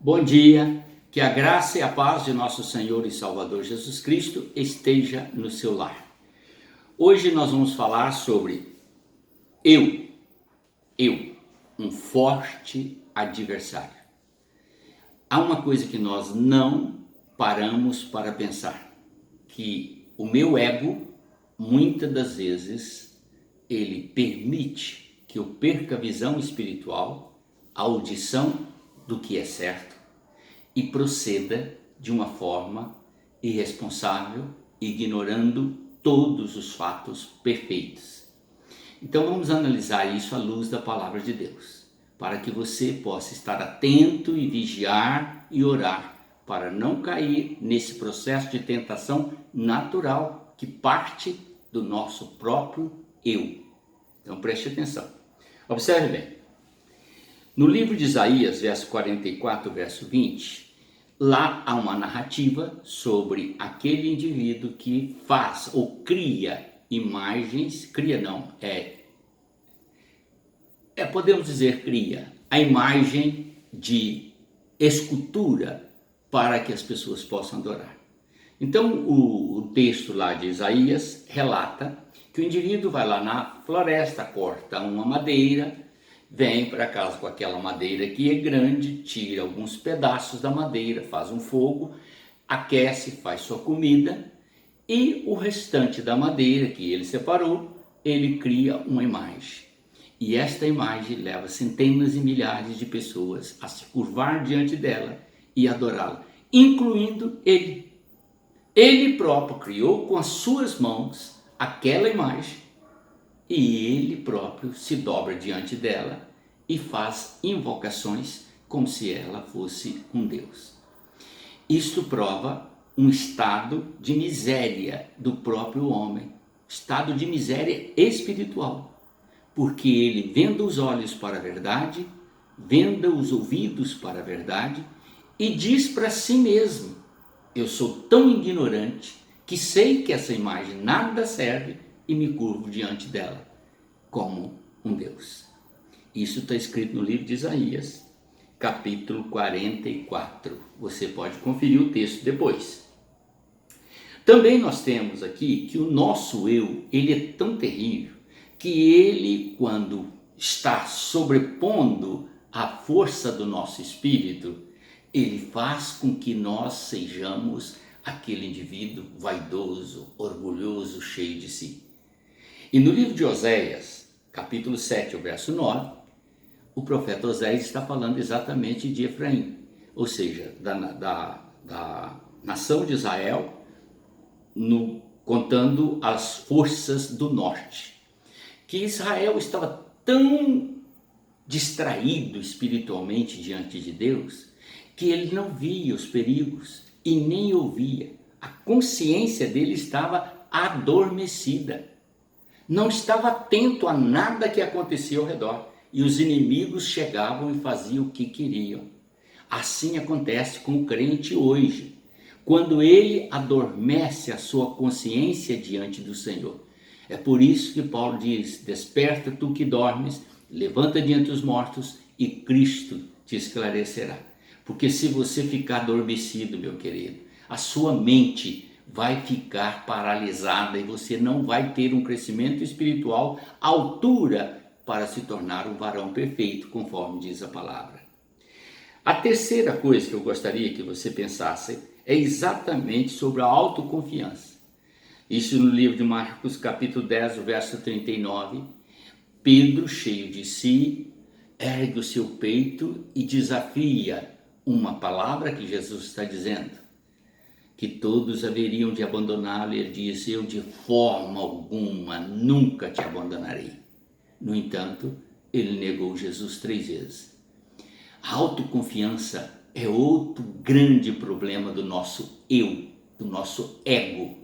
Bom dia, que a graça e a paz de nosso Senhor e Salvador Jesus Cristo esteja no seu lar. Hoje nós vamos falar sobre eu, um forte adversário. Há uma coisa que nós não paramos para pensar, que o meu ego, muitas das vezes, ele permite que eu perca a visão espiritual, a audição do que é certo e proceda de uma forma irresponsável, ignorando todos os fatos perfeitos. Então vamos analisar isso à luz da palavra de Deus, para que você possa estar atento e vigiar e orar, para não cair nesse processo de tentação natural que parte do nosso próprio eu. Então preste atenção. Observe bem. No livro de Isaías, verso 44, verso 20, lá há uma narrativa sobre aquele indivíduo que faz ou cria imagens, podemos dizer cria, a imagem de escultura para que as pessoas possam adorar. Então o texto lá de Isaías relata que o indivíduo vai lá na floresta, corta uma madeira, vem para casa com aquela madeira que é grande, tira alguns pedaços da madeira, faz um fogo, aquece, faz sua comida e o restante da madeira que ele separou, ele cria uma imagem. E esta imagem leva centenas e milhares de pessoas a se curvar diante dela e adorá-la, incluindo ele. Ele próprio criou com as suas mãos aquela imagem e ele próprio se dobra diante dela e faz invocações como se ela fosse um Deus. Isto prova um estado de miséria do próprio homem, estado de miséria espiritual, porque ele venda os olhos para a verdade, venda os ouvidos para a verdade e diz para si mesmo: eu sou tão ignorante que sei que essa imagem nada serve e me curvo diante dela como um Deus. Isso está escrito no livro de Isaías, capítulo 44. Você pode conferir o texto depois. Também nós temos aqui que o nosso eu, ele é tão terrível que ele, quando está sobrepondo a força do nosso espírito, ele faz com que nós sejamos aquele indivíduo vaidoso, orgulhoso, cheio de si. E no livro de Oséias, capítulo 7, o verso 9, o profeta Oséias está falando exatamente de Efraim, ou seja, da nação de Israel, contando as forças do norte. Que Israel estava tão distraído espiritualmente diante de Deus, que ele não via os perigos e nem ouvia. A consciência dele estava adormecida. Não estava atento a nada que acontecia ao redor e os inimigos chegavam e faziam o que queriam. Assim acontece com o crente hoje, quando ele adormece a sua consciência diante do Senhor. É por isso que Paulo diz: desperta tu que dormes, levanta diante dos mortos e Cristo te esclarecerá. Porque se você ficar adormecido, meu querido, a sua mente vai ficar paralisada e você não vai ter um crescimento espiritual à altura para se tornar um varão perfeito, conforme diz a palavra. A terceira coisa que eu gostaria que você pensasse é exatamente sobre a autoconfiança. Isso no livro de Marcos, capítulo 10, o verso 39. Pedro, cheio de si, ergue o seu peito e desafia uma palavra que Jesus está dizendo, que todos haveriam de abandoná-lo, e ele disse: eu de forma alguma nunca te abandonarei. No entanto, ele negou Jesus 3 vezes. A autoconfiança é outro grande problema do nosso eu, do nosso ego.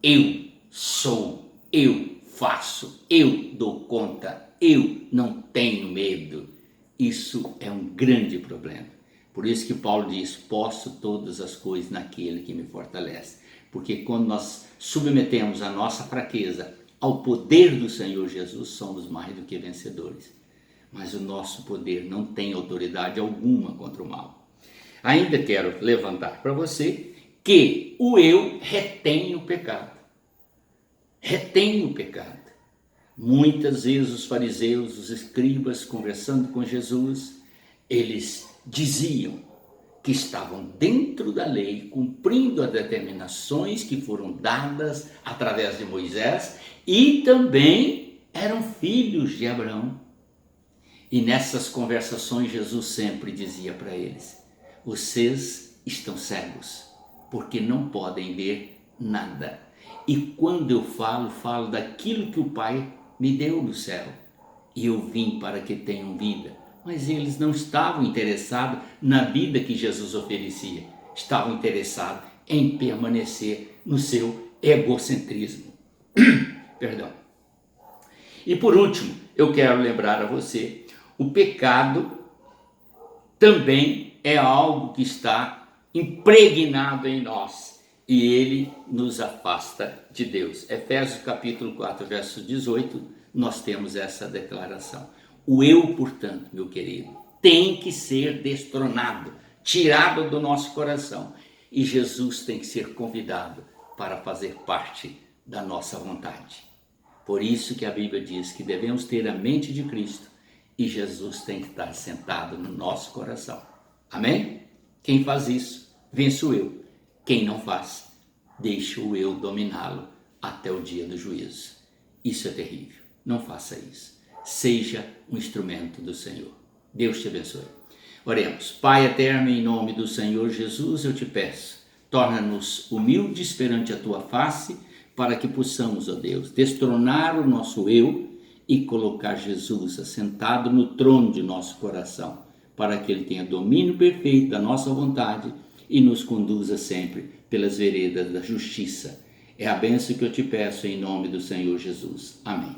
Eu sou, eu faço, eu dou conta, eu não tenho medo. Isso é um grande problema. Por isso que Paulo diz: posso todas as coisas naquele que me fortalece. Porque quando nós submetemos a nossa fraqueza ao poder do Senhor Jesus, somos mais do que vencedores. Mas o nosso poder não tem autoridade alguma contra o mal. Ainda quero levantar para você que o eu retém o pecado. Retém o pecado. Muitas vezes os fariseus, os escribas, conversando com Jesus, eles diziam que estavam dentro da lei, cumprindo as determinações que foram dadas através de Moisés, e também eram filhos de Abraão. E nessas conversações Jesus sempre dizia para eles: vocês estão cegos, porque não podem ver nada. E quando eu falo daquilo que o Pai me deu do céu. E eu vim para que tenham vida. Mas eles não estavam interessados na vida que Jesus oferecia. Estavam interessados em permanecer no seu egocentrismo. Perdão. E por último, eu quero lembrar a você, o pecado também é algo que está impregnado em nós. E ele nos afasta de Deus. Efésios capítulo 4, verso 18, nós temos essa declaração. O eu, portanto, meu querido, tem que ser destronado, tirado do nosso coração. E Jesus tem que ser convidado para fazer parte da nossa vontade. Por isso que a Bíblia diz que devemos ter a mente de Cristo e Jesus tem que estar sentado no nosso coração. Amém? Quem faz isso, vence o eu. Quem não faz, deixa o eu dominá-lo até o dia do juízo. Isso é terrível. Não faça isso. Seja um instrumento do Senhor. Deus te abençoe. Oremos. Pai eterno, em nome do Senhor Jesus, eu te peço, torna-nos humildes perante a tua face, para que possamos, ó Deus, destronar o nosso eu e colocar Jesus assentado no trono de nosso coração, para que ele tenha domínio perfeito da nossa vontade e nos conduza sempre pelas veredas da justiça. É a bênção que eu te peço em nome do Senhor Jesus. Amém.